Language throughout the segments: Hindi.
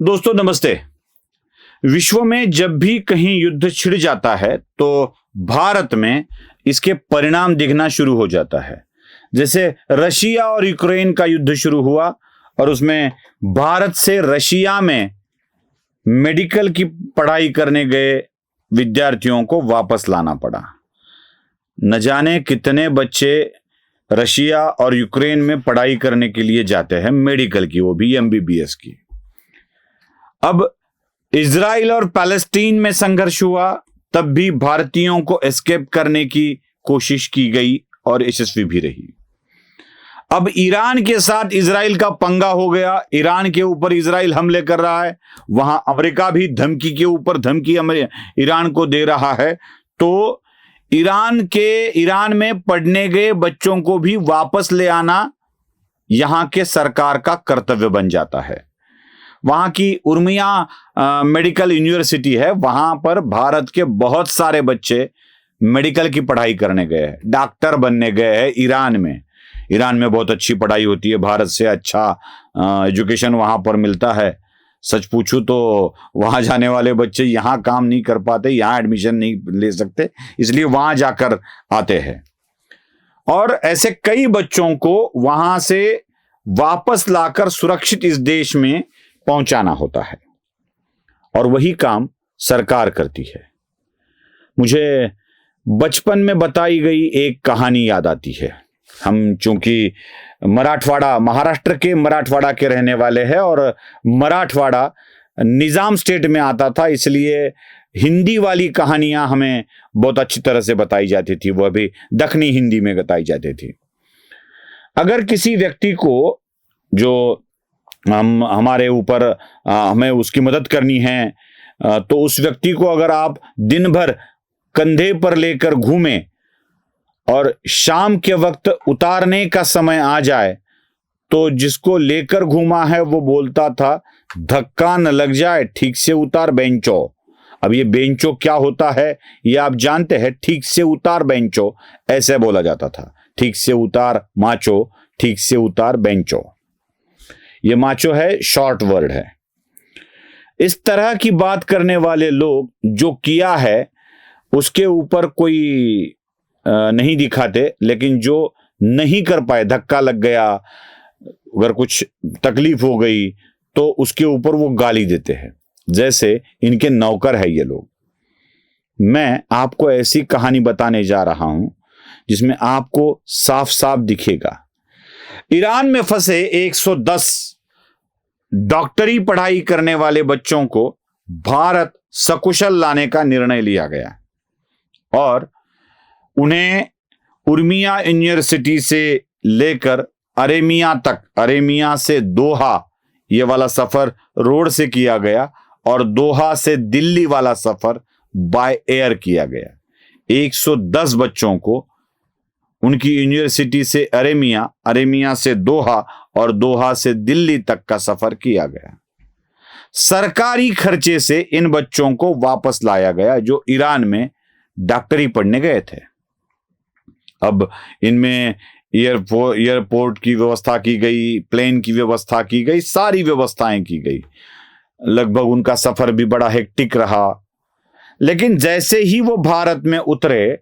दोस्तों नमस्ते। विश्व में जब भी कहीं युद्ध छिड़ जाता है तो भारत में इसके परिणाम दिखना शुरू हो जाता है। जैसे रशिया और यूक्रेन का युद्ध शुरू हुआ और उसमें भारत से रशिया में मेडिकल की पढ़ाई करने गए विद्यार्थियों को वापस लाना पड़ा। न जाने कितने बच्चे रशिया और यूक्रेन में पढ़ाई करने के लिए जाते हैं, मेडिकल की, वो भी एमबीबीएस की। अब इजराइल और पैलेस्टीन में संघर्ष हुआ, तब भी भारतीयों को एस्केप करने की कोशिश की गई और यशस्वी भी रही। अब ईरान के साथ इजराइल का पंगा हो गया, ईरान के ऊपर इजराइल हमले कर रहा है, वहां अमेरिका भी धमकी के ऊपर धमकी ईरान को दे रहा है। तो ईरान में पढ़ने गए बच्चों को भी वापस ले आना यहां के सरकार का कर्तव्य बन जाता है। वहां की उर्मिया मेडिकल यूनिवर्सिटी है, वहां पर भारत के बहुत सारे बच्चे मेडिकल की पढ़ाई करने गए हैं, डॉक्टर बनने गए हैं ईरान में बहुत अच्छी पढ़ाई होती है, भारत से अच्छा एजुकेशन वहां पर मिलता है। सच पूछूं तो वहां जाने वाले बच्चे यहां काम नहीं कर पाते, यहां एडमिशन नहीं ले सकते, इसलिए वहां जाकर आते हैं। और ऐसे कई बच्चों को वहां से वापस लाकर सुरक्षित इस देश में पहुंचाना होता है और वही काम सरकार करती है। मुझे बचपन में बताई गई एक कहानी याद आती है। हम चूंकि महाराष्ट्र के मराठवाड़ा के रहने वाले हैं और मराठवाड़ा निजाम स्टेट में आता था, इसलिए हिंदी वाली कहानियां हमें बहुत अच्छी तरह से बताई जाती थी, वह भी दक्षिणी हिंदी में बताई जाती थी। अगर किसी व्यक्ति को जो हमारे ऊपर हमें उसकी मदद करनी है, तो उस व्यक्ति को अगर आप दिन भर कंधे पर लेकर घूमें और शाम के वक्त उतारने का समय आ जाए तो जिसको लेकर घूमा है वो बोलता था, धक्का न लग जाए, ठीक से उतार बेंचो। अब ये बेंचो क्या होता है ये आप जानते हैं, ठीक से उतार बेंचो ऐसे बोला जाता था। ठीक से उतार माचो, ठीक से उतार बेंचो, ये माचो है, शॉर्ट वर्ड है। इस तरह की बात करने वाले लोग जो किया है उसके ऊपर कोई नहीं दिखाते, लेकिन जो नहीं कर पाए, धक्का लग गया, अगर कुछ तकलीफ हो गई तो उसके ऊपर वो गाली देते हैं, जैसे इनके नौकर है ये लोग। मैं आपको ऐसी कहानी बताने जा रहा हूं जिसमें आपको साफ साफ दिखेगा। ईरान में फंसे 110 डॉक्टरी पढ़ाई करने वाले बच्चों को भारत सकुशल लाने का निर्णय लिया गया और उन्हें उर्मिया यूनिवर्सिटी से लेकर अरेमिया तक, अरेमिया से दोहा ये वाला सफर रोड से किया गया और दोहा से दिल्ली वाला सफर बाय एयर किया गया। 110 बच्चों को उनकी यूनिवर्सिटी से अरेमिया, अरेमिया से दोहा और दोहा से दिल्ली तक का सफर किया गया। सरकारी खर्चे से इन बच्चों को वापस लाया गया जो ईरान में डॉक्टरी पढ़ने गए थे। अब इनमें एयरपोर्ट की व्यवस्था की गई, प्लेन की व्यवस्था की गई, सारी व्यवस्थाएं की गई। लगभग उनका सफर भी बड़ा हेक्टिक रहा। लेकिन जैसे ही वो भारत में उतरे,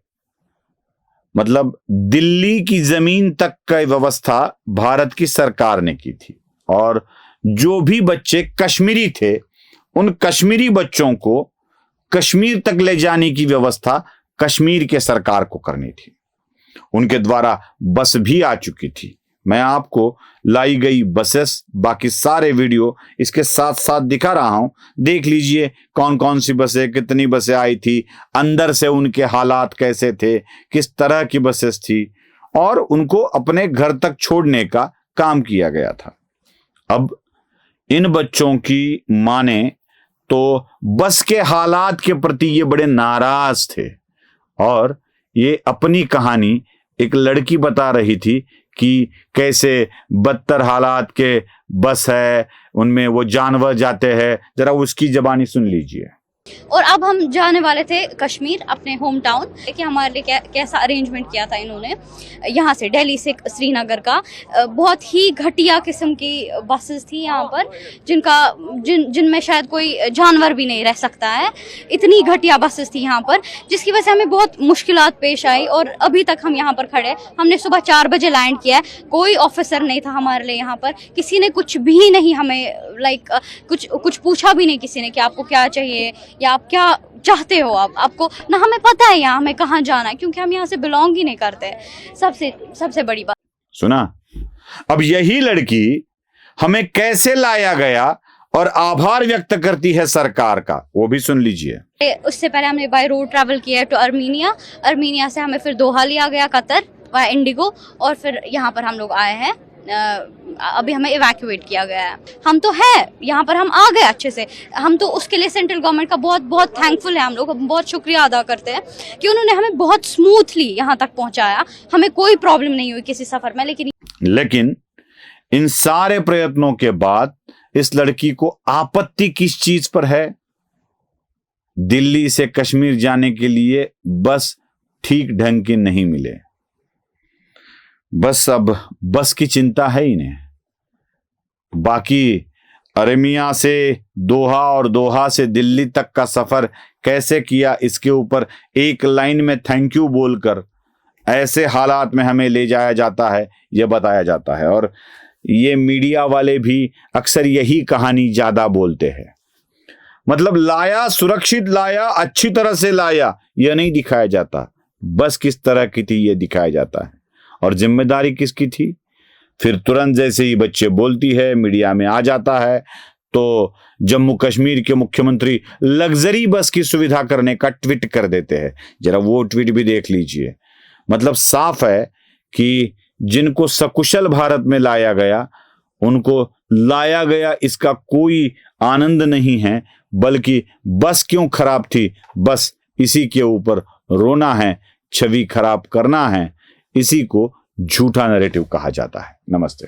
मतलब दिल्ली की जमीन तक का व्यवस्था भारत की सरकार ने की थी और जो भी बच्चे कश्मीरी थे उन कश्मीरी बच्चों को कश्मीर तक ले जाने की व्यवस्था कश्मीर के सरकार को करनी थी। उनके द्वारा बस भी आ चुकी थी। मैं आपको लाई गई बसेस, बाकी सारे वीडियो इसके साथ साथ दिखा रहा हूं, देख लीजिए कौन कौन सी बसें, कितनी बसें आई थी, अंदर से उनके हालात कैसे थे, किस तरह की बसेस थी और उनको अपने घर तक छोड़ने का काम किया गया था। अब इन बच्चों की माने तो बस के हालात के प्रति ये बड़े नाराज थे और ये अपनी कहानी एक लड़की बता रही थी कि कैसे बदतर हालात के बस है, उनमें वो जानवर जाते हैं। जरा उसकी जबानी सुन लीजिए। और अब हम जाने वाले थे कश्मीर, अपने होम टाउन, कि हमारे लिए कैसा अरेंजमेंट किया था इन्होंने यहाँ से, दिल्ली से श्रीनगर का। बहुत ही घटिया किस्म की बसेस थी यहाँ पर, जिनमें शायद कोई जानवर भी नहीं रह सकता है, इतनी घटिया बसेस थी यहाँ पर, जिसकी वजह से हमें बहुत मुश्किलात पेश आई। और अभी तक हम यहाँ पर खड़े, हमने सुबह 4 बजे लैंड किया है, कोई ऑफिसर नहीं था हमारे लिए यहाँ पर, किसी ने कुछ भी नहीं हमें कुछ पूछा भी नहीं किसी ने कि आपको क्या चाहिए या आप क्या चाहते हो। आपको ना, हमें पता है यहाँ हमें कहाँ जाना है, क्योंकि हम यहाँ से बिलोंग ही नहीं करते। सबसे बड़ी बात सुना। अब यही लड़की हमें कैसे लाया गया और आभार व्यक्त करती है सरकार का, वो भी सुन लीजिए। उससे पहले हमने बाय रोड ट्रैवल किया टू अर्मीनिया से हमें फिर दोहा लिया गया, कतर वाया इंडिगो, और फिर यहाँ पर हम लोग आए हैं। अभी हमें इवैक्यूएट किया गया है। हम तो है यहाँ पर, हम आ गए अच्छे से। हम तो उसके लिए सेंट्रल गवर्नमेंट का बहुत बहुत थैंकफुल है। हम लोग बहुत शुक्रिया अदा करते हैं कि उन्होंने हमें बहुत स्मूथली यहाँ तक पहुँचाया, हमें कोई प्रॉब्लम नहीं हुई किसी सफर में। लेकिन इन सारे प्रयत्नों के बाद इस लड़की को आपत्ति किस चीज पर है? दिल्ली से कश्मीर जाने के लिए बस ठीक ढंग की नहीं मिले, बस अब बस की चिंता है इन्हें। बाकी अरमिया से दोहा और दोहा से दिल्ली तक का सफर कैसे किया, इसके ऊपर एक लाइन में थैंक यू बोलकर ऐसे हालात में हमें ले जाया जाता है, यह बताया जाता है। और ये मीडिया वाले भी अक्सर यही कहानी ज्यादा बोलते हैं। मतलब लाया, सुरक्षित लाया, अच्छी तरह से लाया, यह नहीं दिखाया जाता। बस किस तरह की थी यह दिखाया जाता है, और जिम्मेदारी किसकी थी। फिर तुरंत जैसे ही बच्चे बोलती है, मीडिया में आ जाता है, तो जम्मू कश्मीर के मुख्यमंत्री लग्जरी बस की सुविधा करने का ट्वीट कर देते हैं। जरा वो ट्वीट भी देख लीजिए। मतलब साफ है कि जिनको सकुशल भारत में लाया गया, उनको लाया गया इसका कोई आनंद नहीं है, बल्कि बस क्यों खराब थी, बस इसी के ऊपर रोना है, छवि खराब करना है। इसी को झूठा नैरेटिव कहा जाता है। नमस्ते।